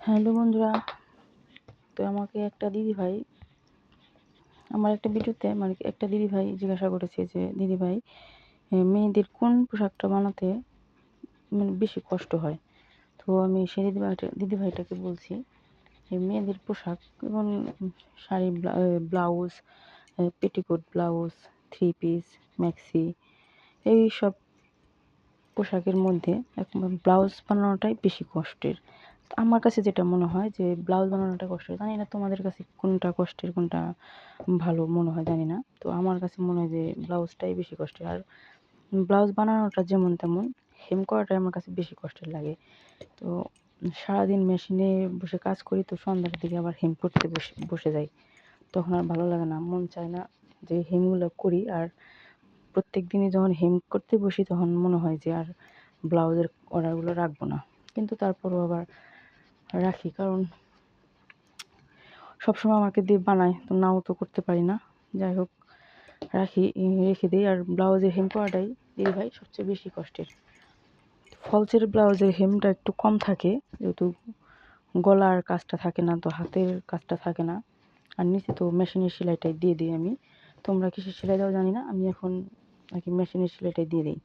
Hello বন্ধুরা, তো আমাকে একটা দিদিভাই আমার একটা ভিডিওতে মানে একটা দিদিভাই জিজ্ঞাসা করেছে যে দিদিভাই মেয়েদের কোন পোশাকটা বানাতে মানে বেশি কষ্ট হয়। তো আমি সেই দিদিভাইটাকে বলছি যে মেয়েদের পোশাক যেমন sari, blouse, petticoat blouse, three piece, maxi, এই সব পোশাকের মধ্যে ব্লাউজ বানানোটাই বেশি কষ্টের। আমার কাছে যেটা মনে হয় যে ব্লাউজ বানানোটা কষ্টের, জানি না তোমাদের কাছে কোনটা কষ্টের কোনটা ভালো মনে হয় জানি না। তো আমার কাছে মনে হয় যে ব্লাউজটাই বেশি কষ্টের। আর ব্লাউজ বানানোটা যেমন তেমন, হেম করাটাই আমার কাছে বেশি কষ্টের লাগে। তো সারাদিন মেশিনে বসে কাজ করি, তো সন্ধ্যার দিকে আবার হেম করতে বসে যাই, তখন আর ভালো লাগে না, মন চায় না যে হেমগুলো করি। আর প্রত্যেক দিনই যখন হেম করতে বসি তখন মনে হয় যে আর ব্লাউজের অর্ডারগুলো রাখবো না, কিন্তু তারপরও আবার রাখি, কারণ সবসময় আমাকে দিয়ে বানায়, তো নাও তো করতে পারি না। যাই হোক, রেখে দিই। আর ব্লাউজের হেম করাটাই দিদিভাই সবচেয়ে বেশি কষ্টের। ফলসের ব্লাউজের হেমটা একটু কম থাকে, যেহেতু গলার কাজটা থাকে না, তো হাতের কাজটা থাকে না। আর নিচে তো মেশিনের সেলাইটাই দিয়ে দিই আমি। তোমরা কিসের সেলাই দাও জানি না, আমি এখন আর কি মেশিনের সেলাইটাই দিয়ে দিই।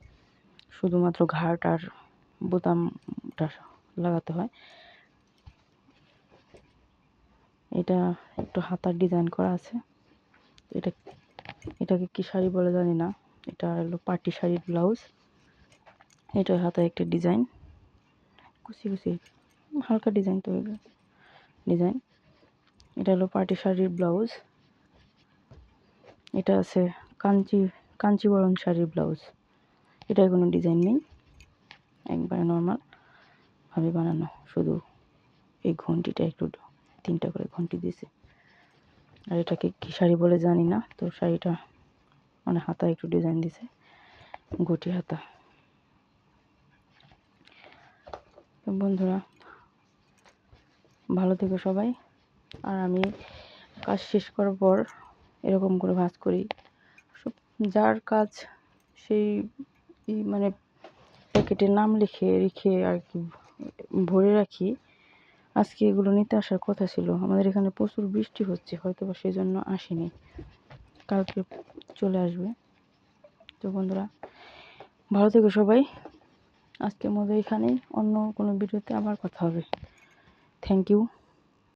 শুধুমাত্র ঘাট আর বোতামটা লাগাতে হয়। এটা একটু হাতার ডিজাইন করা আছে। এটাকে কি শাড়ি বলে জানি না, এটা হলো পার্টি শাড়ির ব্লাউজ। এটা হাতায় একটা ডিজাইন, কুচি কুচি হালকা ডিজাইন, তো ডিজাইন। এটা হলো পার্টি শাড়ির ব্লাউজ। এটা আছে কাঞ্চিবরণ শাড়ির ব্লাউজ। এটায় কোনো ডিজাইন নেই, একবারে নর্মাল ভাবে বানানো, শুধু এই ঘন্টিটা একটু 3টা করে ঘন্টি দিয়েছে। আর এটাকে কী শাড়ি বলে জানি না। তো শাড়িটা মানে হাতা একটু ডিজাইন দিছে, গুটি হাতা। তো বন্ধুরা, ভালো থেকো সবাই। আর আমি কাজ শেষ করার পর এরকম করে ভাঁজ করি, সব যার কাজ সেই মানে প্যাকেটের নাম রেখে আর কি ভরে রাখি। আজকে এগুলো নিতে আসার কথা ছিল, আমাদের এখানে প্রচুর বৃষ্টি হচ্ছে, হয়তো বা সেই জন্য আসেনি, কালকে চলে আসবে। তো বন্ধুরা, ভালো থেকো সবাই। আজকের মতো এখানেই, অন্য কোনো ভিডিওতে আবার কথা হবে। Thank you.